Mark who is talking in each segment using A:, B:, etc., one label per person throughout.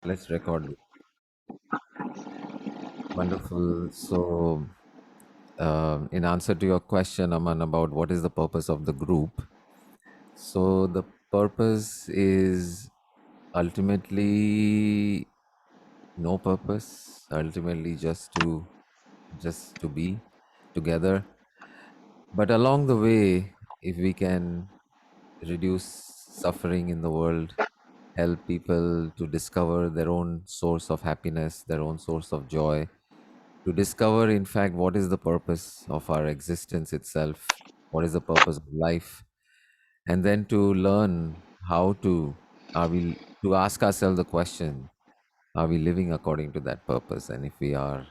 A: Let's record this. Wonderful. So, in answer to your question, Aman, about what is the purpose of the group, so the purpose is ultimately no purpose. Ultimately, just to be together. But along the way, if we can reduce suffering in the world, help people to discover their own source of happiness, their own source of joy, to discover, in fact, what is the purpose of our existence itself, what is the purpose of life, and then to learn how to, are we, to ask ourselves the question, are we living according to that purpose? And if we are,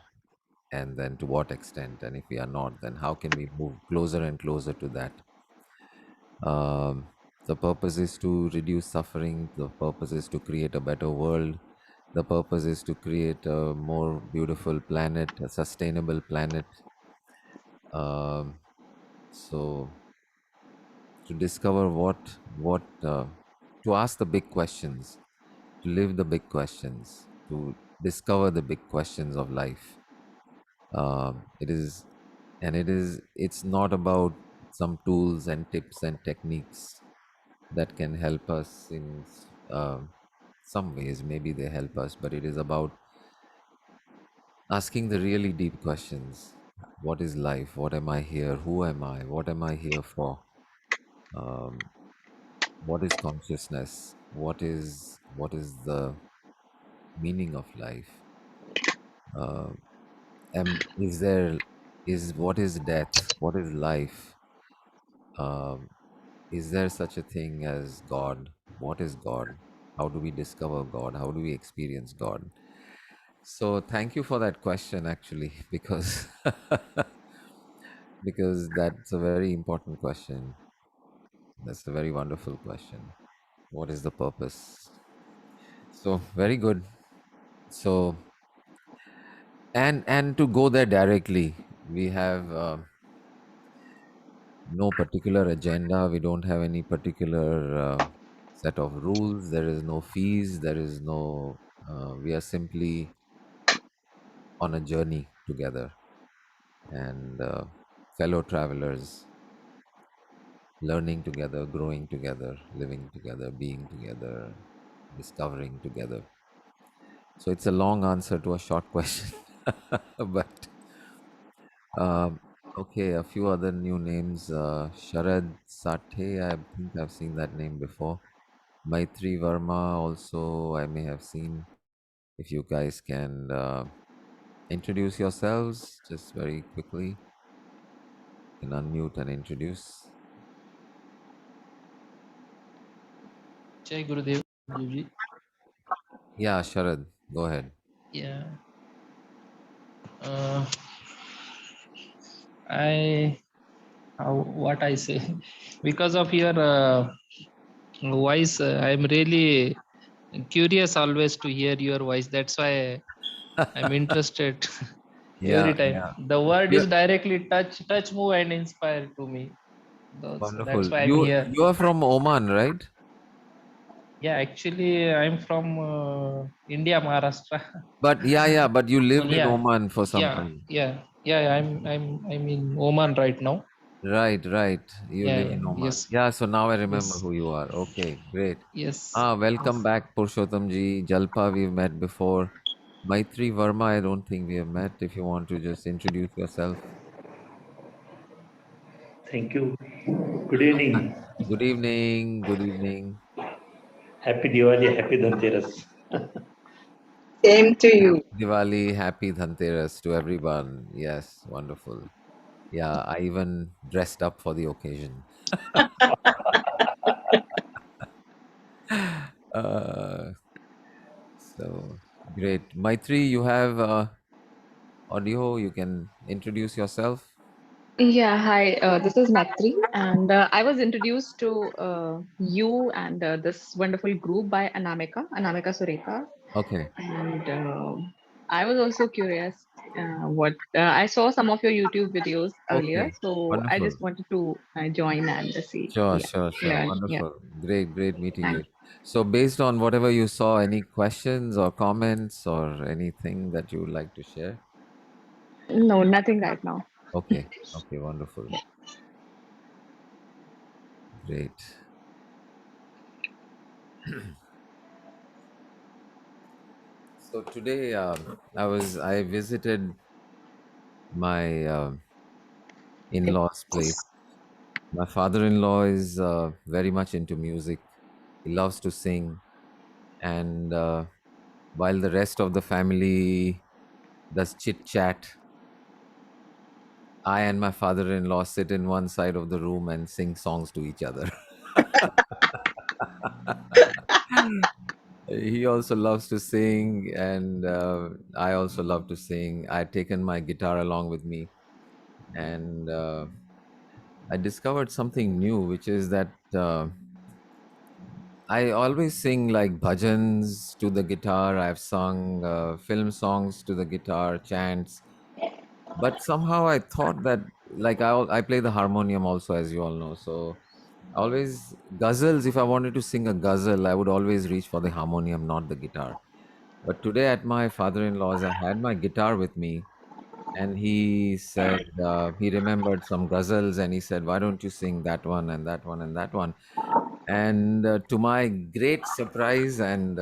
A: and then to what extent? And if we are not, then how can we move closer and closer to that? Um, the purpose is to reduce suffering. The purpose is to create a better world. The purpose is to create a more beautiful planet, a sustainable planet. Um, so to discover to ask the big questions, to live the big questions, to discover the big questions of life. It is, and it's not about some tools and tips and techniques that can help us in some ways. Maybe they help us, but it is about asking the really deep questions. What is life? What am I here? Who am I? What am I here for? Um, what is consciousness? What is the meaning of life? Uh, and is what is death? What is life? Um, is there such a thing as God? What is God? How do we discover God? How do we experience God? So thank you for that question, actually, because because that's a very important question. That's a very wonderful question. What is the purpose? So very good. So and to go there directly, we have no particular agenda. We don't have any particular set of rules. There is no fees. There is no. We are simply on a journey together and fellow travelers, learning together, growing together, living together, being together, discovering together. So it's a long answer to a short question, but um, okay. A few other new names: Sharad Sathe. I think I've seen that name before. Maitri Verma also I may have seen. If you guys can introduce yourselves just very quickly, you can unmute and introduce.
B: Jai Gurudev, Sanjivji.
A: Yeah, Sharad, go ahead.
B: Yeah, uh, I what I say because of your voice, I'm really curious always to hear your voice. That's why I'm interested
A: Yeah,
B: every time.
A: yeah.
B: The word
A: Yeah,
B: is directly touch, move, and inspire to me. So that's
A: wonderful.
B: why I'm
A: You
B: here.
A: you are from Oman, right?
B: Yeah, actually, I'm from India, Maharashtra.
A: But yeah, yeah. But you lived in
B: Yeah,
A: Oman for some
B: yeah,
A: time.
B: yeah. I'm in Oman right now.
A: Right, right. You
B: Yeah,
A: live
B: yeah.
A: in Oman.
B: Yes,
A: Yeah, so now I remember
B: yes,
A: who you are. Okay, great.
B: yes,
A: Ah,
B: yes.
A: welcome back, Purushottam ji. Jalpa, we've met before. Maitri Verma, I don't think we have met. If you want to just introduce yourself.
C: Thank you. Good evening.
A: Good evening. Good evening.
C: Happy Diwali, happy Dhanteras.
D: Same to you.
A: Diwali, happy Dhanteras to everyone. Yes, wonderful. Yeah, I even dressed up for the occasion. Uh, so great. Maitri, you have audio. You can introduce yourself.
D: Yeah, hi. This is Matri, and I was introduced to you and this wonderful group by Anamika Sureka,
A: Okay,
D: and I was also curious. What I saw some of your YouTube videos earlier,
A: okay,
D: so I
A: wonderful.
D: just wanted to join and see.
A: Sure,
D: Yeah,
A: sure, sure.
D: yeah, yeah.
A: Wonderful. Great, great meeting
D: Thank
A: you. So, based on whatever you saw, any questions or comments or anything that you would like to share?
D: No, nothing right now.
A: Okay, okay, wonderful,
D: Yeah.
A: great. So today, I visited my in-laws' place. My father-in-law is very much into music. He loves to sing, and while the rest of the family does chit chat, I and my father-in-law sit in one side of the room and sing songs to each other. He also loves to sing, and I also love to sing. I've taken my guitar along with me, and I discovered something new, which is that I always sing like bhajans to the guitar. I've sung film songs to the guitar, chants. But somehow I thought that, like, I play the harmonium also, as you all know. So always ghazals, if I wanted to sing a ghazal, I would always reach for the harmonium, not the guitar. But today at my father-in-law's, I had my guitar with me, and he said he remembered some ghazals, and he said, "Why don't you sing that one and that one and that one?" And to my great surprise and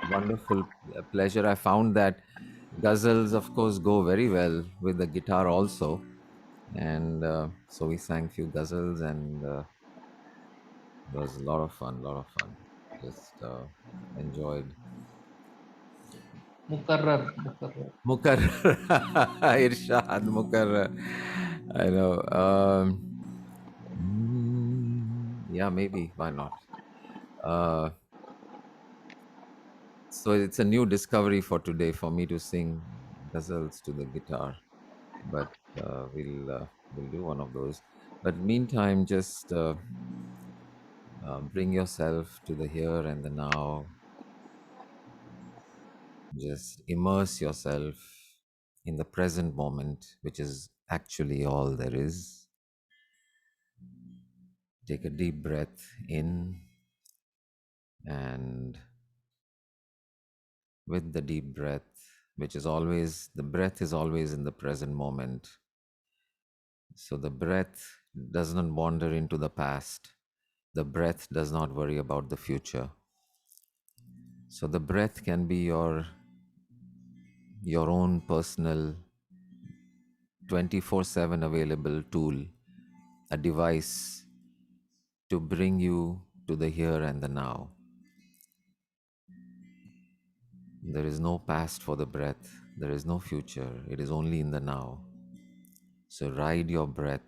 A: wonderful pleasure, I found that ghazals, of course, go very well with the guitar also. And so we sang few ghazals, and it was a lot of fun, lot of fun. Just enjoyed.
B: Mukarrar.
A: Mukarrar, Irshad Mukarrar. I know. Yeah, maybe. Why not? Uh, so it's a new discovery for today for me to sing ghazals to the guitar. But we'll do one of those. But meantime, just bring yourself to the here and the now. Just immerse yourself in the present moment, which is actually all there is. Take a deep breath in, and with the deep breath, which is always, the breath is always in the present moment. So the breath does not wander into the past. The breath does not worry about the future. So the breath can be your own personal 24/7 available tool, a device to bring you to the here and the now. There is no past for the breath, there is no future, it is only in the now. So ride your breath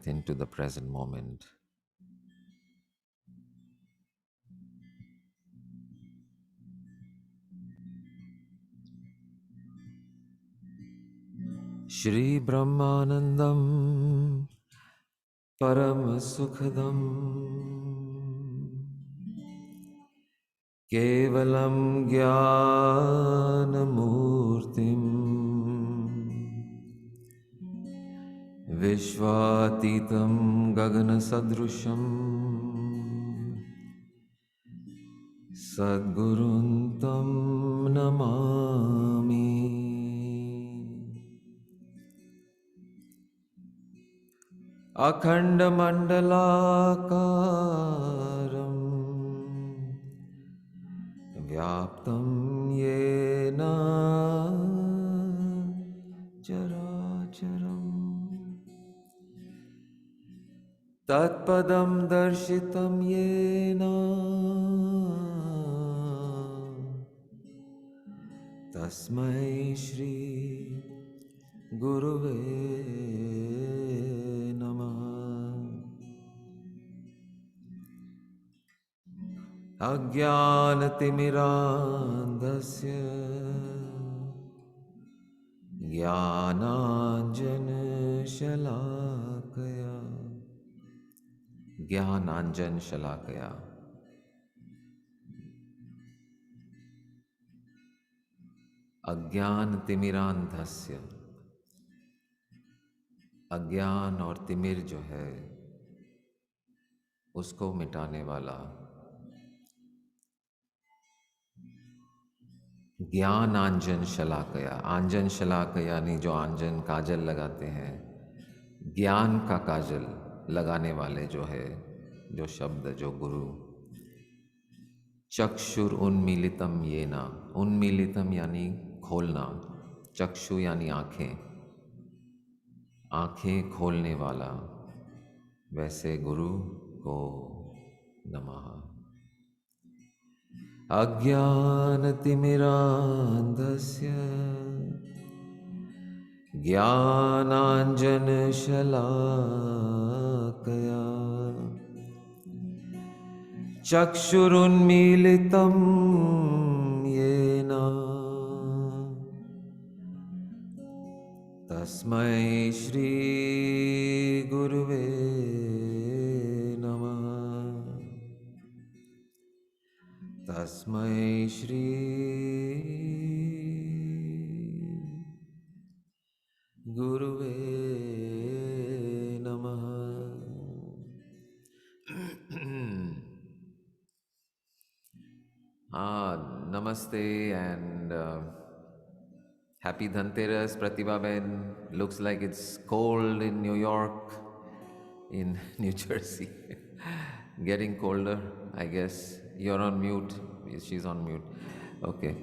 A: into the present moment. Shri Brahmanandam Param Sukhadam Kevalam Jnanamurtim Vishvatitam Gagana Sadrusham Sadguruntam Namami Akhandamandalakaram Vyaptam Yena Characharam Tatpadam Darshitam Yena Tasmai Shri Guruve Namah Ajnanatimirandhasya Jnananjanashalakaya Jnananjanshalakaya अज्ञान तिमिरांधस्य अज्ञान और तिमिर जो है उसको मिटाने वाला। ज्ञान आंजन शलाकया, आंजन शलाकया यानी जो आंजन काजल लगाते हैं, ज्ञान का काजल लगाने वाले जो है, जो शब्द, जो गुरु। चक्षुर उन्मीलितम ये ना, उन्मीलितम यानी खोलना, चक्षु यानी आंखें, आंखें खोलने वाला, वैसे गुरु को नमः। अज्ञानतिमिरान्धस्य ज्ञानाञ्जनशलाकया चक्षुरुन्मीलितं येन तस्मै श्रीगुरुवे नमः। तस्मै श्री गुरुवे नमः। Namaste and happy Dhanteras, Pratibha Ben. Looks like it's cold in New York, in New Jersey. Getting colder, I guess. You're on mute. She's on mute. Okay.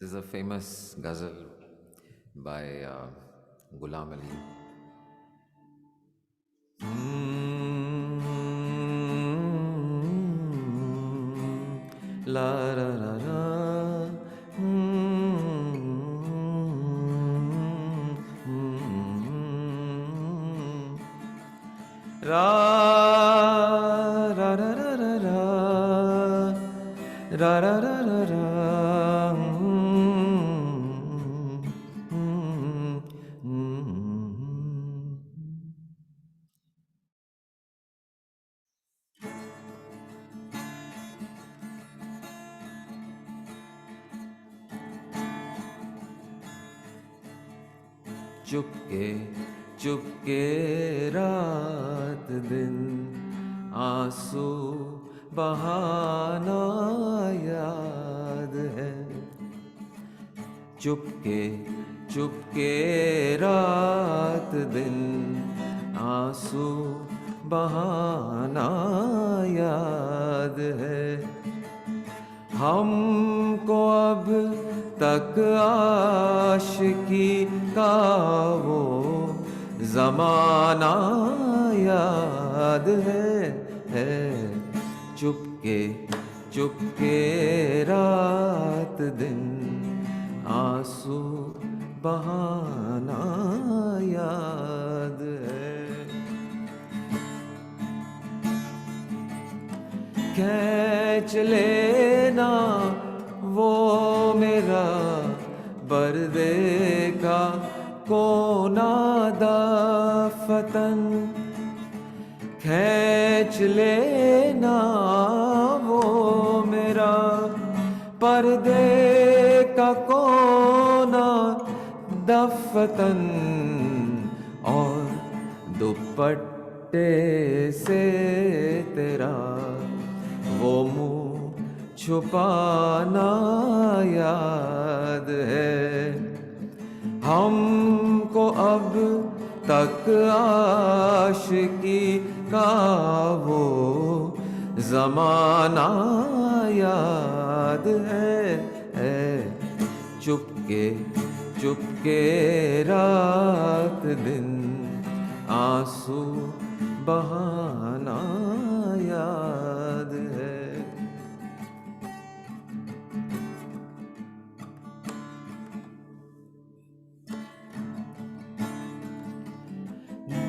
A: This is a famous ghazal by Ghulam Ali. La ra ra ra. Ra ra ra ra ra ra. Ra ra ra ra ra. Chupke Chupke रात दिन आंसू बहाना याद है। चुपके चुपके रात दिन आंसू बहाना याद है। हमको अब तक आशिकी का वो ज़माना याद है। चुपके चुपके रात दिन आंसू बहाना याद है। खींच लेना वो मेरा पर्दे का कोना दफतन। खींच लेना वो मेरा पर्दे का कोना दफतन और दुपट्टे से तेरा वो मुँह छुपाना याद है। हमको अब तक आशिकी का वो जमाना याद है चुपके चुपके रात दिन आंसू बहाना याद है।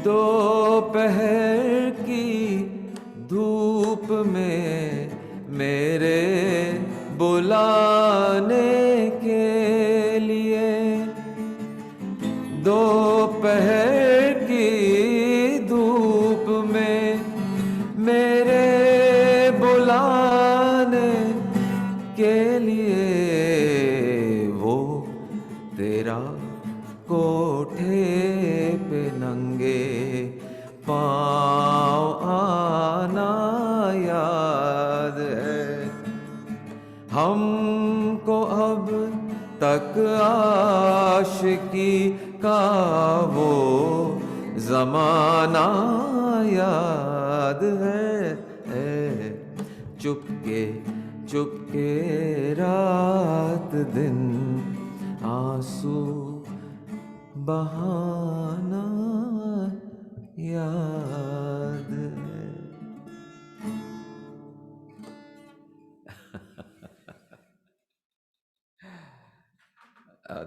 A: दोपहर की धूप में मेरे बुलाने के लिए, दोपहर की धूप में मेरे बुलाने के लिए, वो तेरा कोठे पे नंगे पाँव आना याद है। हमको अब तक आशिकी का वो जमाना याद है चुपके चुपके रात दिन आंसू बहाना याद है।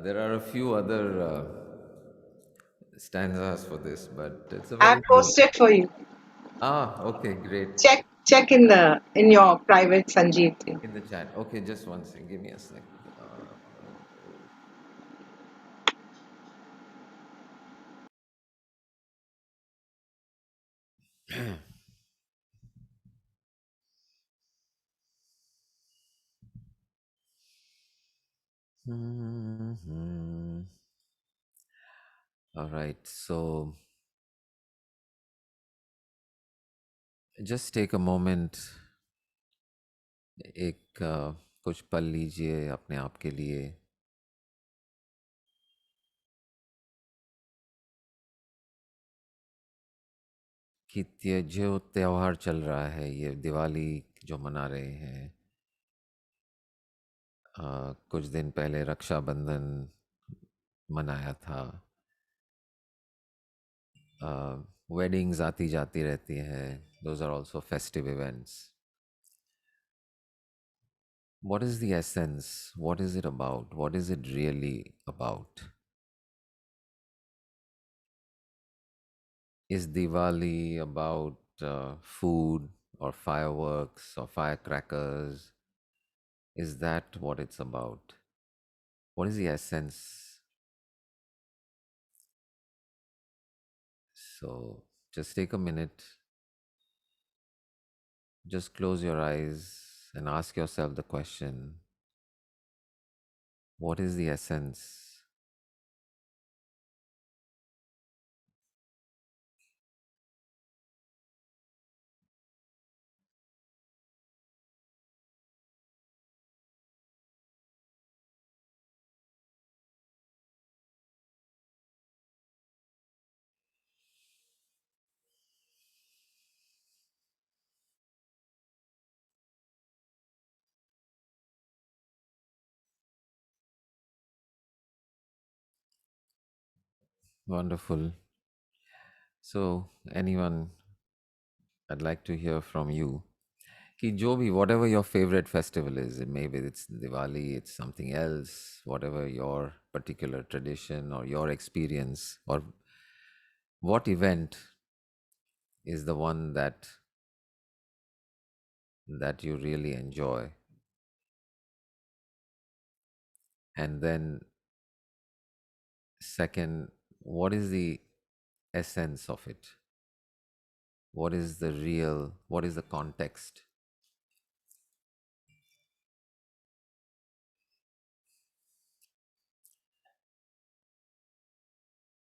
A: There are a few other stanzas for this, but it's a
E: I've
A: very good.
E: posted for you.
A: Okay, great.
E: Check in your private Sanjiv thing.
A: In the chat. Okay, just one second. Give me a sec. All right. So just take a moment. एक कुछ पल लीजिए अपने आप के लिए। कि ये जो त्योहार चल रहा है, ये दिवाली जो मना रहे हैं, कुछ दिन पहले रक्षाबंधन मनाया था, वेडिंग्स आती जाती रहती हैं, those are also festive events. What is the essence? What is it about? What is it really about? Is Diwali about food or fireworks or firecrackers? Is that what it's about? What is the essence? So just take a minute, just close your eyes and ask yourself the question, what is the essence? Wonderful. So anyone, I'd like to hear from you. कि जो भी whatever your favorite festival is, maybe it's Diwali, it's something else, whatever your particular tradition or your experience, or what event is the one that you really enjoy, and then second, what is the essence of it? What is the real, what is the context?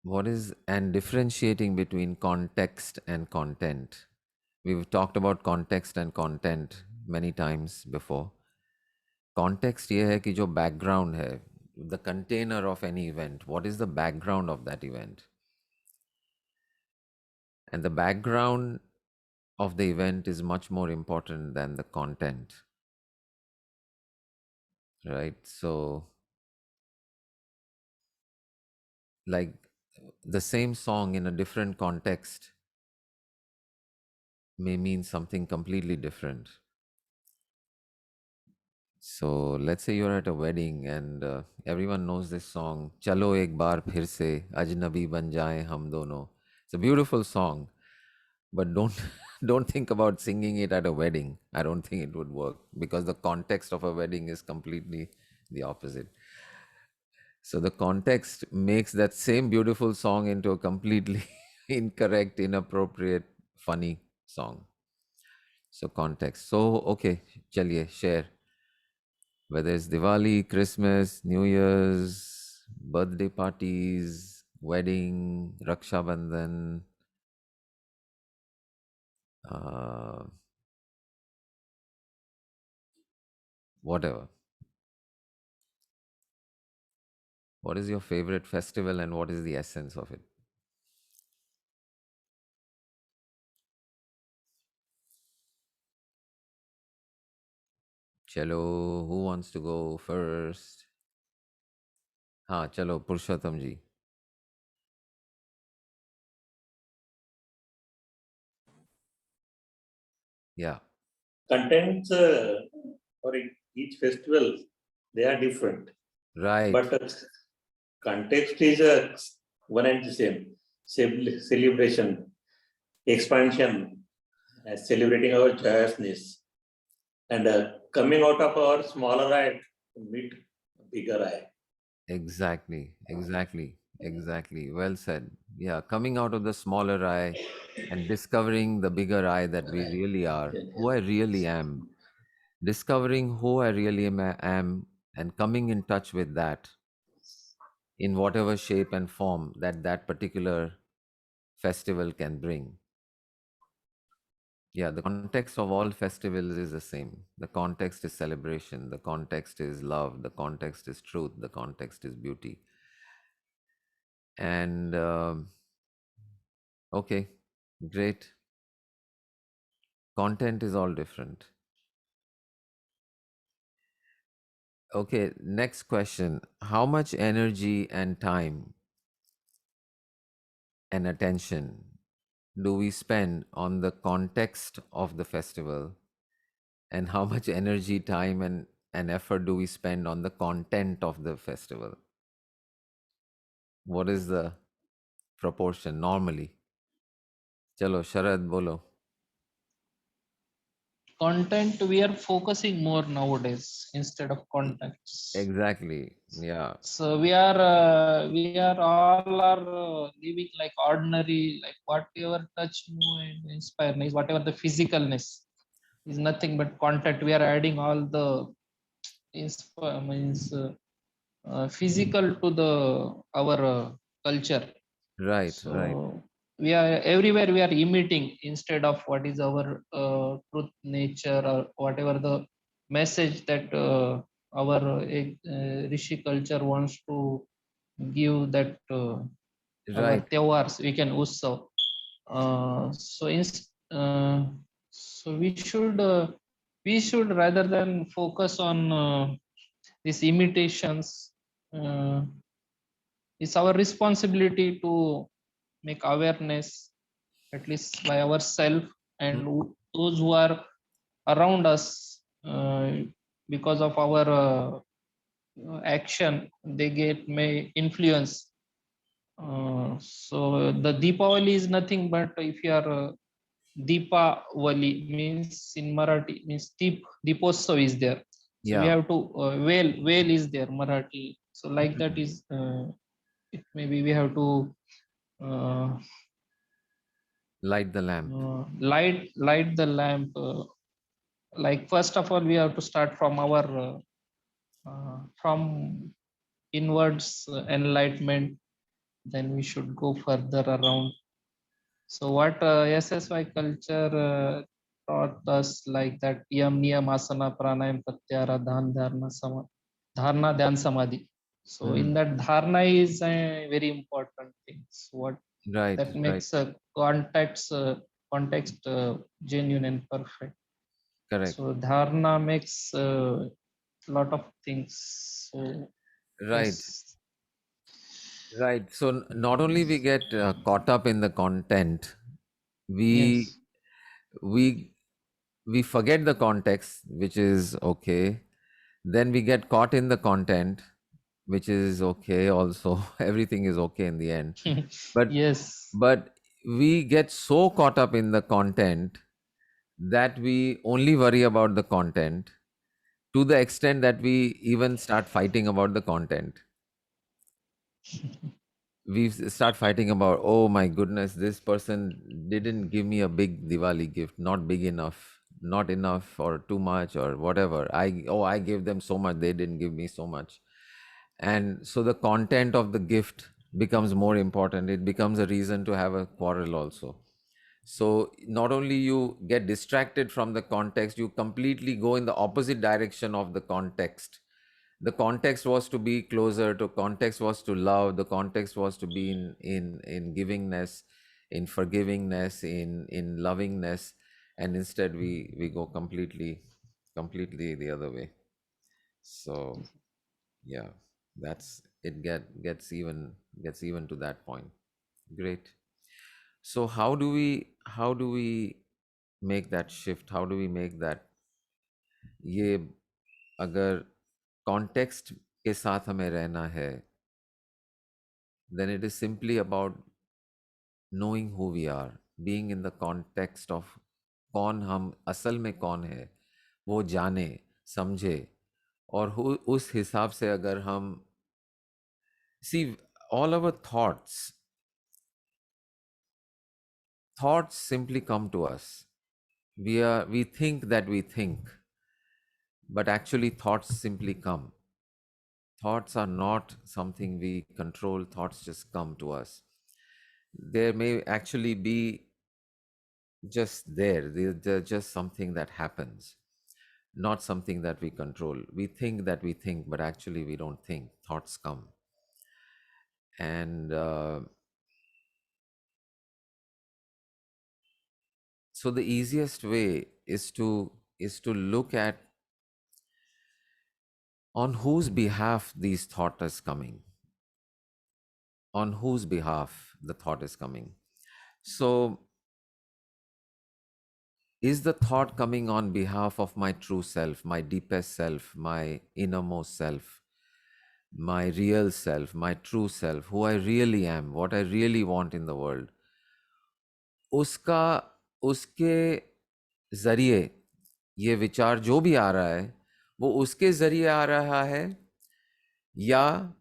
A: What is, and differentiating between context and content. We've talked about context and content many times before. Context ये है कि जो background है, the container of any event, what is the background of that event? And the background of the event is much more important than the content, right? So, like the same song in a different context may mean something completely different. So, let's say you're at a wedding and everyone knows this song, Chalo Ek Baar Phir Se, Ajnabi Ban Jaye Hum Dono. It's a beautiful song, but don't don't think about singing it at a wedding. I don't think it would work because the context of a wedding is completely the opposite. So the context makes that same beautiful song into a completely incorrect, inappropriate, funny song. So context. So okay, chaliye share. Whether it's Diwali, Christmas, New Year's, birthday parties, wedding, Raksha Bandhan, uh, whatever. What is your favorite festival and what is the essence of it? Chalo, who wants to go first? Ha, chalo, Purushottam ji. Yeah,
C: Contents for each festival, they are different.
A: right.
C: But context is one and the same. Celebration, expansion, celebrating our joyousness, and coming out of our smaller eye to meet bigger eye.
A: Exactly, exactly, exactly. Well said. Yeah, coming out of the smaller I and discovering the bigger I that we really are, who I really am, discovering who I really am and coming in touch with that in whatever shape and form that that particular festival can bring. Yeah, the context of all festivals is the same. The context is celebration, the context is love, the context is truth, the context is beauty. And okay, great. Content is all different. Okay, next question. How much energy and time and attention do we spend on the context of the festival? And how much energy, time, and effort do we spend on the content of the festival? What is the proportion normally? Chalo, Sharad, bolo.
B: Content we are focusing more nowadays instead of contents.
A: Exactly. Yeah.
B: So we are all are living like ordinary, like whatever touch, move, and inspire is whatever the physicalness is nothing but content. We are adding all the inspire means physical to the our culture.
A: Right, right.
B: So we are everywhere we are emitting instead of what is our truth nature or whatever the message that our rishi culture wants to give, that our
A: Right.
B: tewars we can utsav. So so we should rather than focus on these imitations, uh, it's our responsibility to make awareness at least by ourselves and
A: Mm,
B: those who are around us, because of our action they get may influence. So the Deepavali is nothing but, if you are Deepavali means in Marathi means Deepotsav is there. So we
A: yeah.
B: have to veil is there Marathi. So like that
A: Mhm.
B: is it maybe we have to uh,
A: Light the lamp.
B: light the lamp. Like first of all we have to start from our from inwards enlightenment, then we should go further around. So what SSY culture taught us like that: yam niyam asana pranayam pratyahara dharna dhyan samadhi. So in
A: Mm.
B: that dharna is a very important thing. So what
A: Right,
B: that
A: right.
B: makes context context genuine and perfect.
A: Correct.
B: So dharana makes lot of things. So
A: Right.
B: yes,
A: Right. So not only we get caught up in the content, we
B: yes.
A: we we forget the context, which is okay. Then we get caught in the content, which is okay also. Everything is okay in the end. But
B: Yes.
A: but we get so caught up in the content that we only worry about the content, to the extent that we even start fighting about the content. Start fighting about, oh my goodness, this person didn't give me a big Diwali gift, not big enough, not enough, or too much, or whatever. I gave them so much, they didn't give me so much. And so the content of the gift becomes more important. It becomes a reason to have a quarrel also. So not only you get distracted from the context, you completely go in the opposite direction of the context. The context was to be closer, to context was to love, the context was to be in givingness, in forgivingness, in lovingness, and instead we go completely the other way. So yeah, that's it. Gets even to that point. Great. So how do we make that shift? How do we make that, ये अगर context के साथ हमें रहना है, then it is simply about knowing who we are, being in the context of कौन हम असल में कौन है, वो जाने, समझे, और उस हिसाब से अगर हम see all our thoughts simply come to us. We think that we think, but actually thoughts simply come. Thoughts are not something we control, thoughts just come to us. There may actually be just they're just something that happens, not something that we control. We think that we think, but actually we don't think. Thoughts come. And so the easiest way is to look at on whose behalf these thought is coming, on whose behalf the thought is coming. So is the thought coming on behalf of my true self, my deepest self, my innermost self, my real self, my true self, who I really am, what I really want in the world? उसका उसके जरिए ये विचार जो भी आ रहा है, वो उसके जरिए आ रहा है, या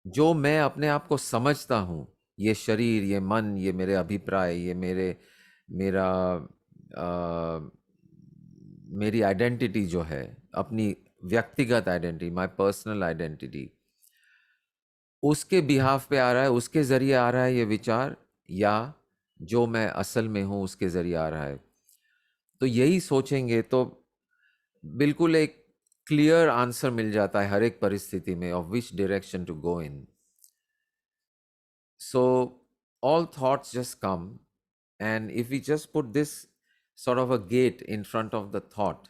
A: जो मैं अपने आप को समझता हूँ, ये शरीर, ये मन, ये मेरे अभिप्राय, ये मेरा मेरी आइडेंटिटी जो है, अपनी व्यक्तिगत आइडेंटिटी, माय पर्सनल आइडेंटिटी, उसके बिहाफ पे आ रहा है, उसके ज़रिए आ रहा है ये विचार, या जो मैं असल में हूँ उसके ज़रिए आ रहा है? तो यही सोचेंगे तो बिल्कुल एक क्लियर आंसर मिल जाता है हर एक परिस्थिति में, of which direction to go in. So all thoughts just come, and if we just put this sort of a gate in front of the thought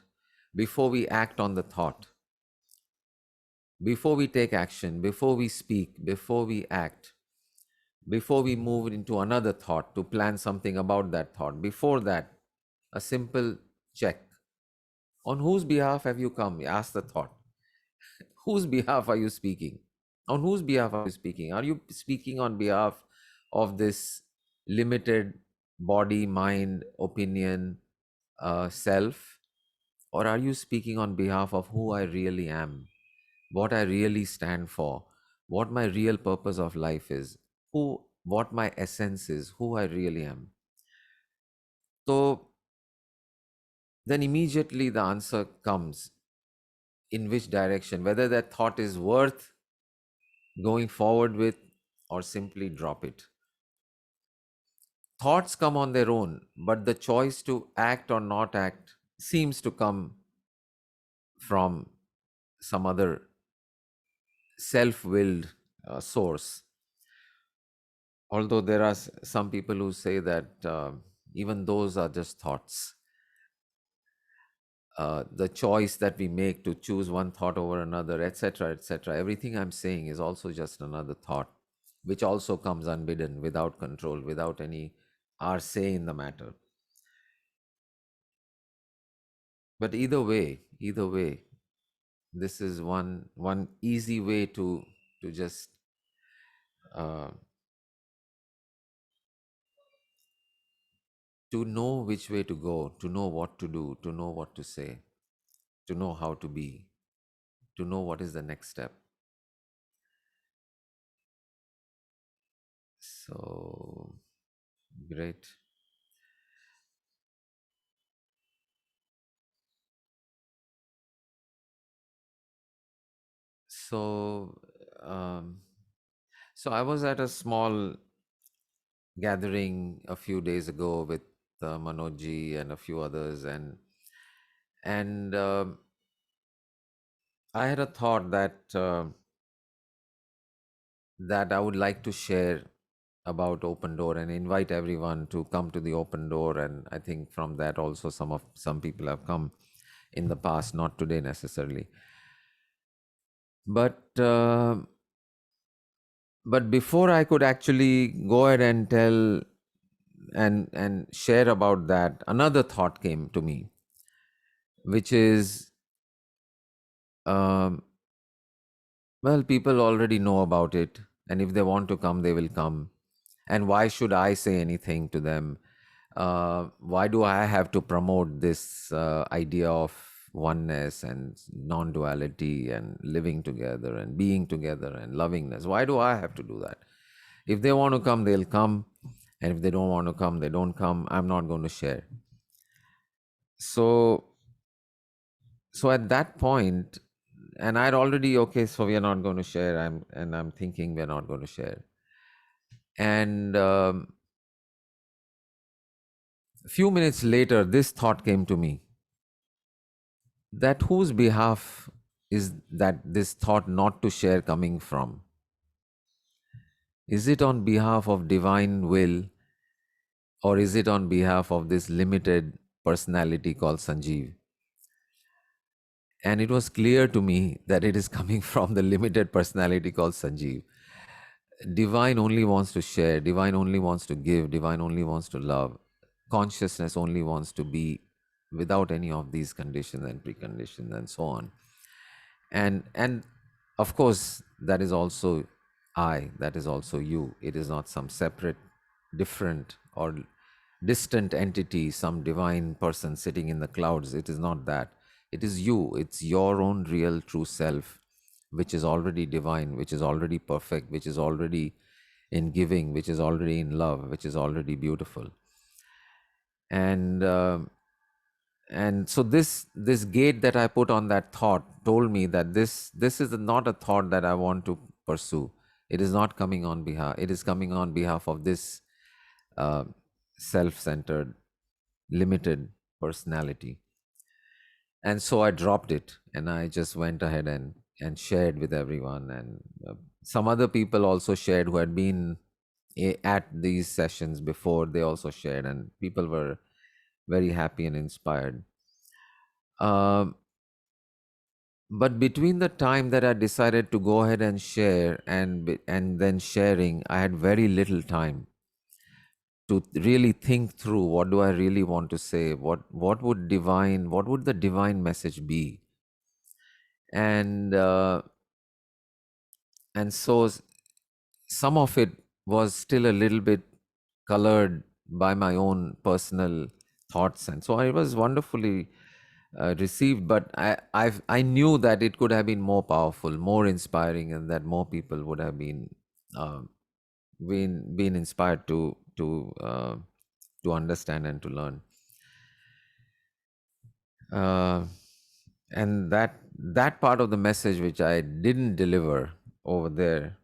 A: before we act on the thought, before we take action, before we speak, before we act, before we move into another thought to plan something about that thought, before that, a simple check. On whose behalf have you come? Ask the thought. Whose behalf are you speaking? On whose behalf are you speaking? Are you speaking on behalf of this limited body, mind, opinion, self? Or are you speaking on behalf of who I really am, what I really stand for, what my real purpose of life is, what my essence is, who I really am? So then immediately the answer comes, in which direction, whether that thought is worth going forward with or simply drop it. Thoughts come on their own, but the choice to act or not act seems to come from some other self-willed source. Although there are some people who say that even those are just thoughts. The choice that we make to choose one thought over another, etc., etc., everything I'm saying is also just another thought, which also comes unbidden, without control, without any our say in the matter. But either way, this is one easy way to just uh, to know which way to go, to know what to do, to know what to say, to know how to be, to know what is the next step. So great. So um, so I was at a small gathering a few days ago with Manojji and a few others, and I had a thought that I would like to share about Open Door and invite everyone to come to the Open Door. And I think from that also some people have come in the past, not today necessarily. But before I could actually go ahead and tell and share about that, another thought came to me, which is, um, well, people already know about it, and if they want to come, they will come. And why should I say anything to them? Why do I have to promote this idea of oneness and non-duality and living together and being together and lovingness? Why do I have to do that? If they want to come, they'll come. And if they don't want to come, they don't come. I'm not going to share. So at that point, and I'd already, okay, so we are not going to share. I'm thinking we're not going to share. And a few minutes later, this thought came to me, that whose behalf is that this thought not to share coming from? Is it on behalf of divine will, or is it on behalf of this limited personality called Sanjiv? And it was clear to me that it is coming from the limited personality called Sanjiv. Divine only wants to share, divine only wants to give, divine only wants to love. Consciousness only wants to be without any of these conditions and preconditions and so on. And of course, that is also I, that is also you. It is not some separate, different, or distant entity, some divine person sitting in the clouds. It is not that. It is you. It's your own real true self, which is already divine, which is already perfect, which is already in giving, which is already in love, which is already beautiful. And so this gate that I put on that thought told me that this is not a thought that I want to pursue. It is not coming on behalf. It is coming on behalf of this uh, self-centered, limited personality. And so I dropped it, and I just went ahead and shared with everyone. And some other people also shared who had been at these sessions before. They also shared, and people were very happy and inspired. Um, but between the time that I decided to go ahead and share and then sharing, I had very little time to really think through, what do I really want to say, what would the divine message be. And uh, and so some of it was still a little bit colored by my own personal thoughts, and so I was wonderfully received. But I knew that it could have been more powerful, more inspiring, and that more people would have uh, been inspired to understand and to learn. Uh, and that part of the message which I didn't deliver over there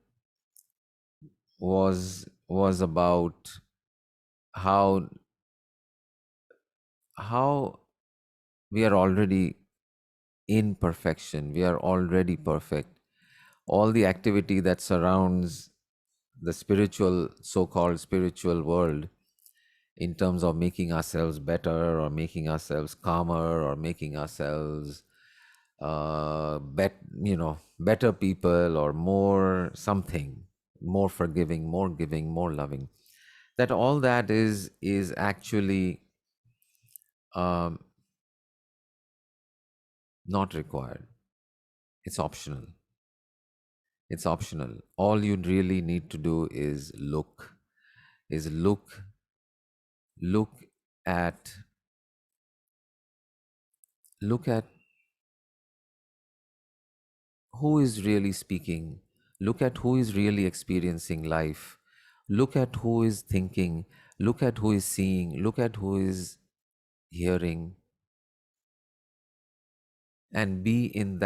A: was about how how we are already in perfection. We are already perfect. All the activity that surrounds the spiritual, so-called spiritual world in terms of making ourselves better or making ourselves calmer or making ourselves better people or more something, more forgiving, more giving, more loving. That all that is actually um, not required. It's optional. It's optional. All you really need to do is look at look at who is really speaking. Look at who is really experiencing life. Look at who is thinking. Look at who is seeing. Look at who is hearing, and be in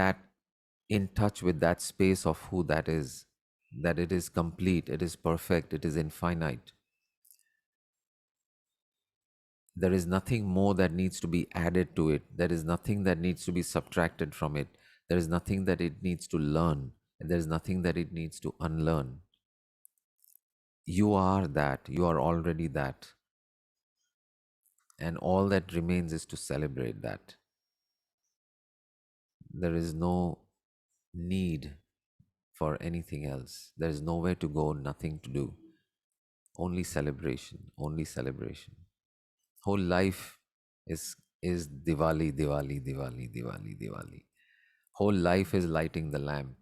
A: touch with that space of who that is, that it is complete, it is perfect, it is infinite. There is nothing more that needs to be added to it. There is nothing that needs to be subtracted from it. There is nothing that it needs to learn. And there is nothing that it needs to unlearn. You are that. You are already that. And all that remains is to celebrate that. There is no need for anything else. There is nowhere to go, nothing to do. Only celebration, only celebration. Whole life is Diwali, Diwali, Diwali, Diwali, Diwali. Whole life is lighting the lamp.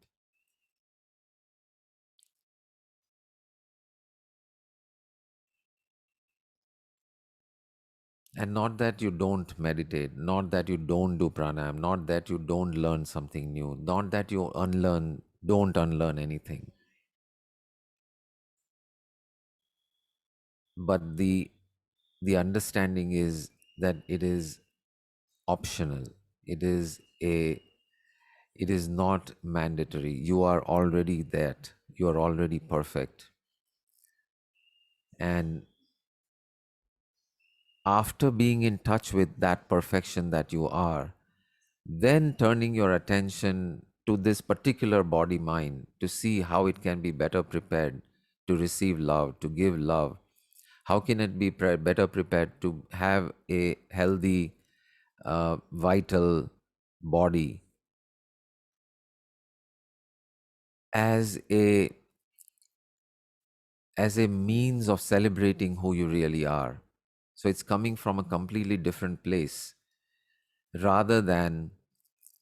A: And not that you don't meditate, not that you don't do pranayam, not that you don't learn something new, not that you don't unlearn anything. But the understanding is that it is optional. It is it is not mandatory. You are already that. You are already perfect. And after being in touch with that perfection that you are, then turning your attention to this particular body mind to see how it can be better prepared to receive love, to give love. How can it be better prepared to have a healthy, vital body as a means of celebrating who you really are? So it's coming from a completely different place rather than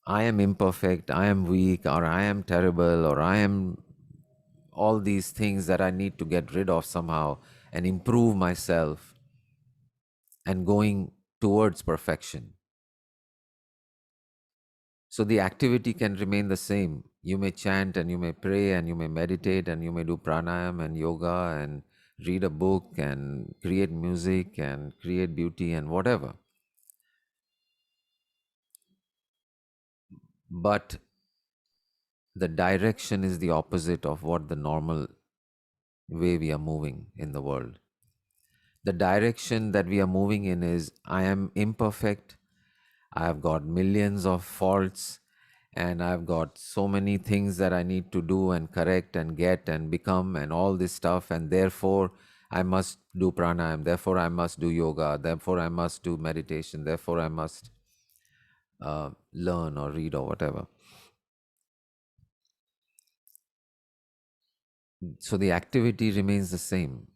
A: I am imperfect, I am weak, or I am terrible, or I am all these things that I need to get rid of somehow and improve myself and going towards perfection. So the activity can remain the same. You may chant and you may pray and you may meditate and you may do pranayam and yoga and read a book and create music and create beauty and whatever. But the direction is the opposite of what the normal way we are moving in the world. The direction that we are moving in is I am imperfect, I have got millions of faults, and I've got so many things that I need to do and correct and get and become and all this stuff, and therefore I must do pranayam, therefore I must do yoga, therefore I must do meditation, therefore I must learn or read or whatever. So the activity remains the same,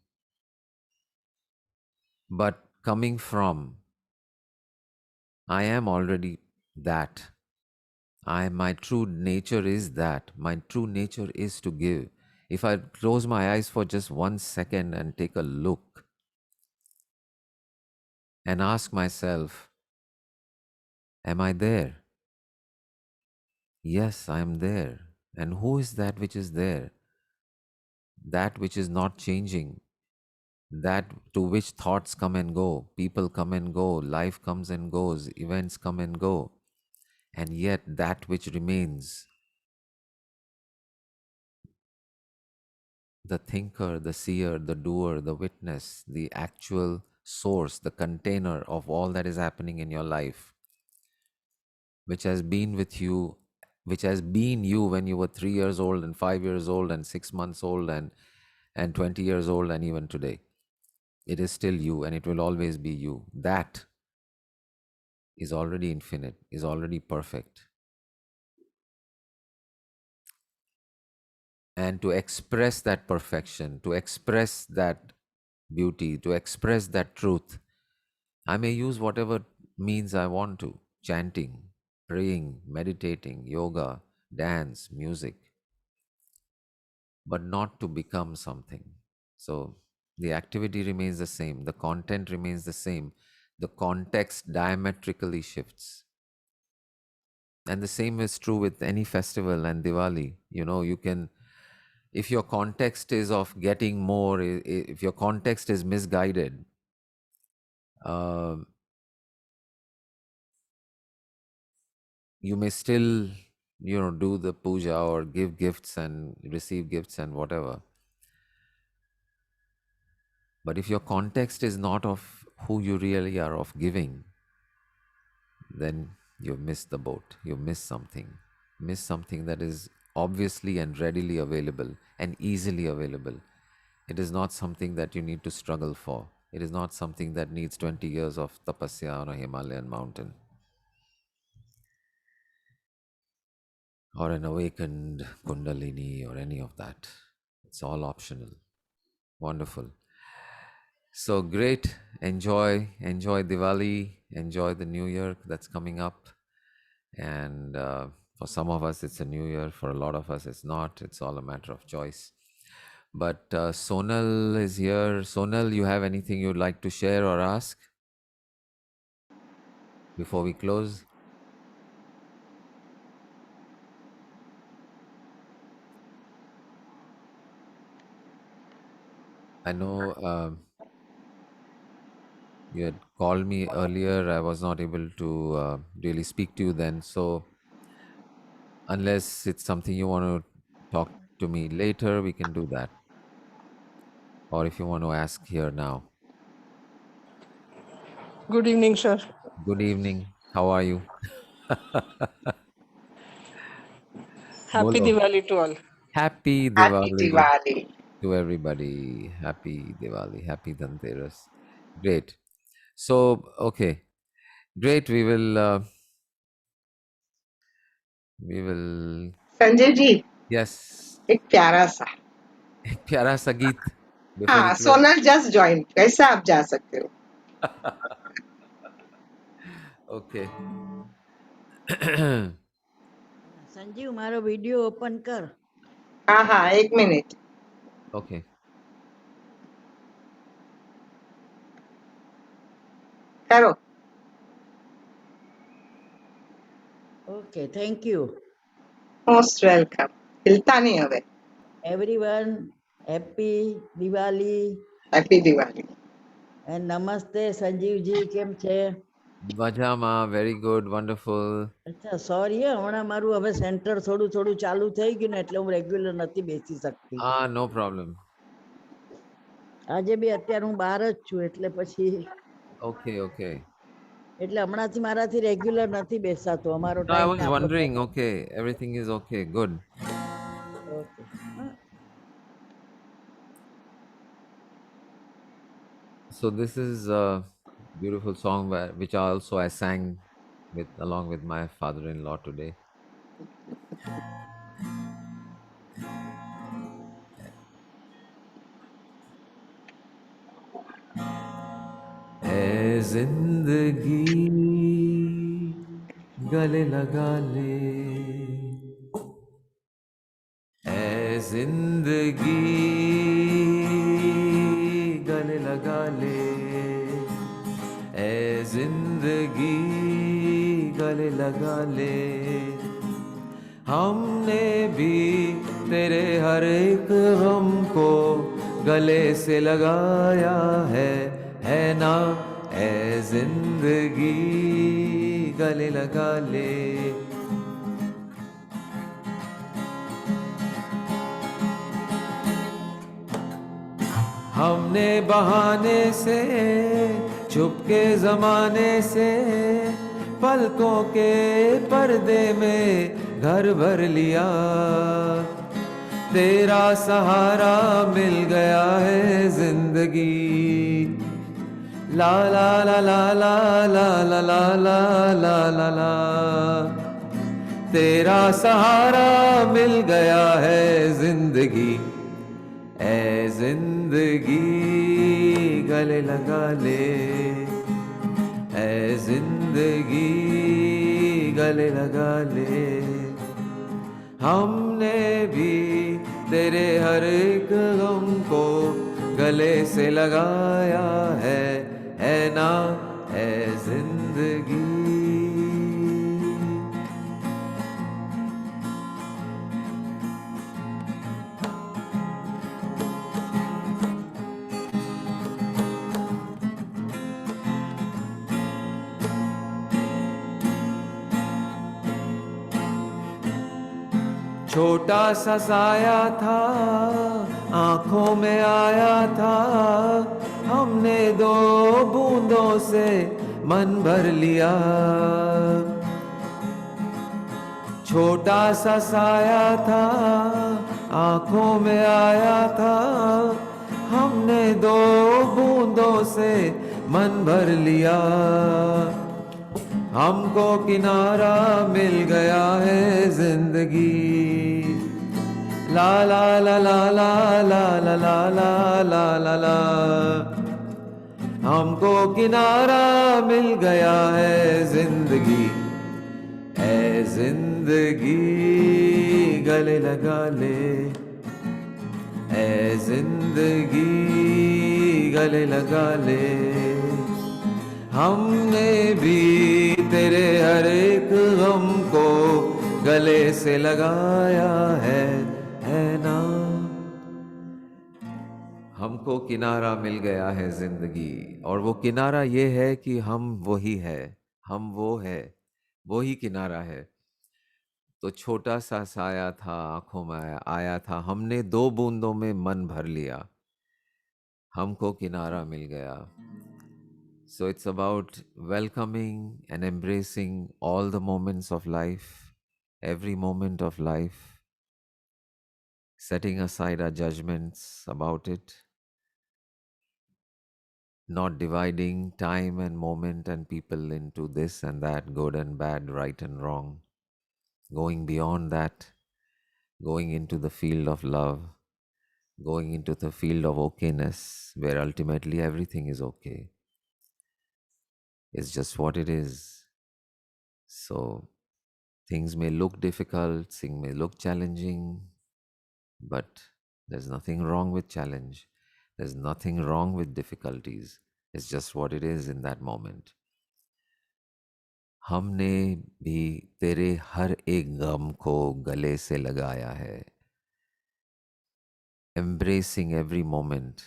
A: but coming from I am already that. My true nature is that. My true nature is to give. If I close my eyes for just 1 second and take a look and ask myself, am I there? Yes, I am there. And who is that which is there? That which is not changing. That to which thoughts come and go, people come and go, life comes and goes, events come and go. And yet that which remains, the thinker, the seer, the doer, the witness, the actual source, the container of all that is happening in your life, which has been with you, which has been you when you were 3 years old and 5 years old and 6 months old and 20 years old and even today. It is still you, and it will always be you. That is already infinite, is already perfect. And to express that perfection, to express that beauty, to express that truth, I may use whatever means I want to: chanting, praying, meditating, yoga, dance, music, but not to become something. So the activity remains the same, the content remains the same, the context diametrically shifts. And the same is true with any festival and Diwali. You know, you can, if your context is of getting more, if your context is misguided, um, you may still, do the puja or give gifts and receive gifts and whatever. But if your context is not of who you really are, of giving, then you've missed the boat. You've missed something. Missed something that is obviously and readily available and easily available. It is not something that you need to struggle for. It is not something that needs 20 years of tapasya on a Himalayan mountain or an awakened Kundalini or any of that. It's all optional. Wonderful. So great. Enjoy Diwali. Enjoy the new year that's coming up. And for some of us, it's a new year. For a lot of us, it's not. It's all a matter of choice. But Sonal is here. Sonal, you have anything you'd like to share or ask before we close? I know you had called me earlier. I was not able to really speak to you then. So unless it's something you want to talk to me later, we can do that. Or if you want to ask here now.
F: Good evening, sir.
A: Good evening. How are you?
F: Happy
A: Bolo.
F: Diwali to all.
A: Happy
E: Happy
A: Diwali
E: Diwali.
A: to everybody. Happy Diwali. Happy Dhanteras. Great. So, okay. Great. We will,
E: Sanjeev ji
A: yes.
E: एक प्यारा सा
A: एक प्यारा सा गीत before we
E: हाँ
A: close.
E: Sonal just join कैसे आप जा सकते हो
A: Okay.
G: संजीव मारो वीडियो ओपन कर
E: हाँ हाँ एक मिनट
A: Okay.
E: करो
G: okay thank you
E: most welcome हिलता नहीं હવે
G: everyone happy Diwali
E: happy Diwali
G: and नमस्ते संजीव जी કેમ છે
A: Vajama, very good, wonderful.
G: અચ્છા સોરી હમણાં મારું હવે સેન્ટર થોડું થોડું ચાલુ થઈ ગયું ને એટલે હું રેગ્યુલર નથી બેસી શકતી
A: No problem.
G: આજે બી અત્યારે હું બહાર જ છું એટલે પછી
A: Okay, okay.
G: એટલે હમણાંથી મારાથી રેગ્યુલર નથી બેસાતો અમારો
A: No, I
G: ટાઈમ
A: was
G: ને આપણો
A: wondering, okay, everything is okay, good.
G: Okay
A: So this is a beautiful song which I sang along with my father-in-law today. ऐ जिंदगी गले लगा ले ऐ जिंदगी गले लगा ले ऐ जिंदगी गले लगा ले हमने भी तेरे हर एक गम को गले से लगाया है ना ऐ जिंदगी गले लगा ले हमने बहाने से छुपके जमाने से पलकों के पर्दे में घर भर लिया तेरा सहारा मिल गया है जिंदगी La la la la la la la la la la la la, तेरा सहारा मिल गया है जिंदगी, ए जिंदगी गले लगा ले, ए जिंदगी गले लगा ले। हमने भी तेरे हर एक गम को गले से लगाया है ना, ए जिंदगी। छोटा सा साया था, आंखों में आया था, हमने दो बूंदों से मन भर लिया। छोटा सा साया था, आंखों में आया था, हमने दो बूंदों से मन भर लिया। हमको किनारा मिल गया है जिंदगी, ला ला ला ला ला ला ला ला ला ला ला ला, हमको किनारा मिल गया है जिंदगी, ए जिंदगी गले लगा ले, ए जिंदगी गले लगा ले। हमने भी तेरे हर एक गम को गले से लगाया है ना। हमको किनारा मिल गया है जिंदगी, और वो किनारा ये है कि हम वही है, हम वो है, वो ही किनारा है। तो छोटा सा साया था, आंखों में आया था, हमने दो बूंदों में मन भर लिया, हमको किनारा मिल गया। So it's about welcoming and embracing all the moments of life, every moment of life, setting aside our judgments about it, not dividing time and moment and people into this and that, good and bad, right and wrong, going beyond that, going into the field of love, going into the field of okayness, where ultimately everything is okay. It's just what it is. So things may look difficult, things may look challenging, but there's nothing wrong with challenge. There's nothing wrong with difficulties. It's just what it is in that moment. हमने भी तेरे हर एक गम को गले से लगाया है. Embracing every moment,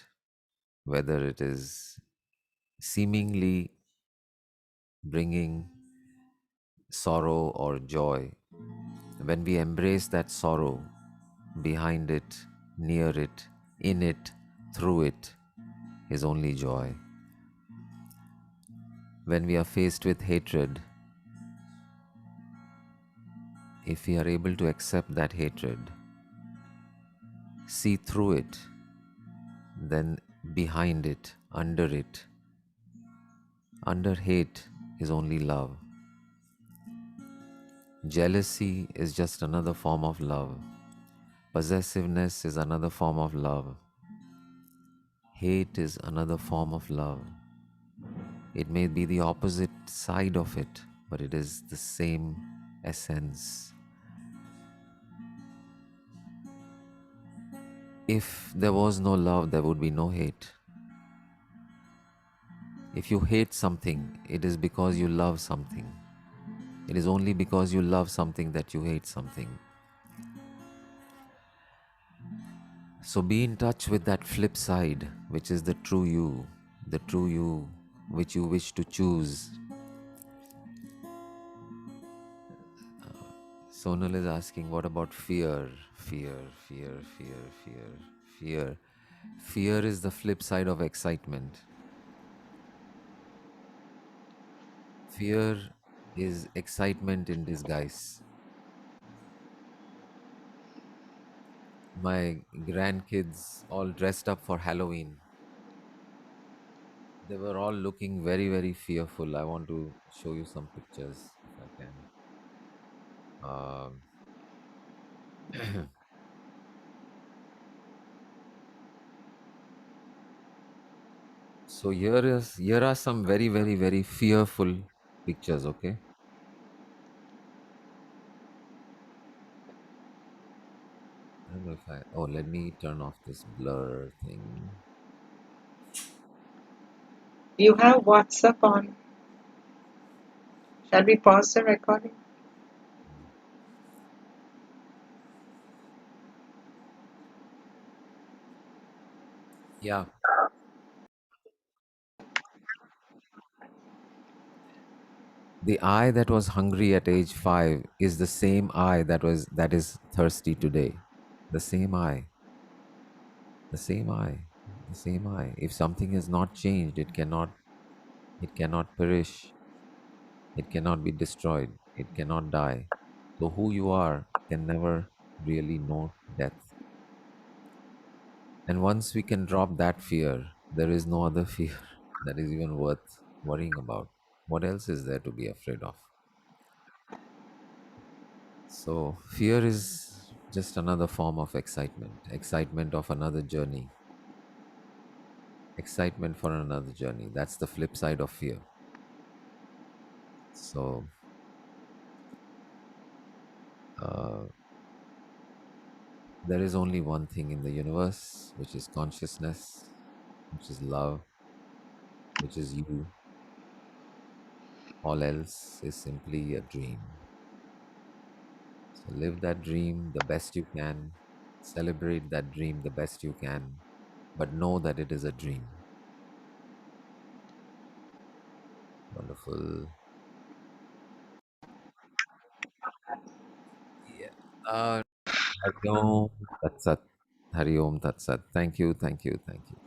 A: whether it is seemingly bringing sorrow or joy. When we embrace that sorrow, behind it, near it, in it, through it, is only joy. When we are faced with hatred, if we are able to accept that hatred, see through it, then behind it, under hate is only love. Jealousy is just another form of love. Possessiveness is another form of love. Hate is another form of love. It may be the opposite side of it, but it is the same essence. If there was no love, there would be no hate. If you hate something, it is because you love something. It is only because you love something that you hate something. So be in touch with that flip side, which is the true you which you wish to choose. Sonal is asking, what about fear? Fear. Fear is the flip side of excitement. Fear is excitement in disguise. My grandkids all dressed up for Halloween. They were all looking very, very fearful. I want to show you some pictures if I can. Um, so here are some very, very, very fearful pictures. Okay. I don't know if I. Oh, let me turn off this blur thing.
E: You have WhatsApp on. Shall we pause the recording?
A: Yeah. The eye that was hungry at age 5 is the same eye that is thirsty today. The same eye. The same eye. The same eye. If something is not changed, it cannot perish. It cannot be destroyed. It cannot die. So who you are can never really know death. And once we can drop that fear, there is no other fear that is even worth worrying about. What else is there to be afraid of? So, fear is just another form of excitement, excitement of another journey, excitement for another journey. That's the flip side of fear. So, uh, there is only one thing in the universe, which is consciousness, which is love, which is you. All else is simply a dream. So, live that dream the best you can, celebrate that dream the best you can, but know that it is a dream. Wonderful. Yeah. Hari Om Tat Sat. Hari Om Tat Sat. Thank you, thank you, thank you.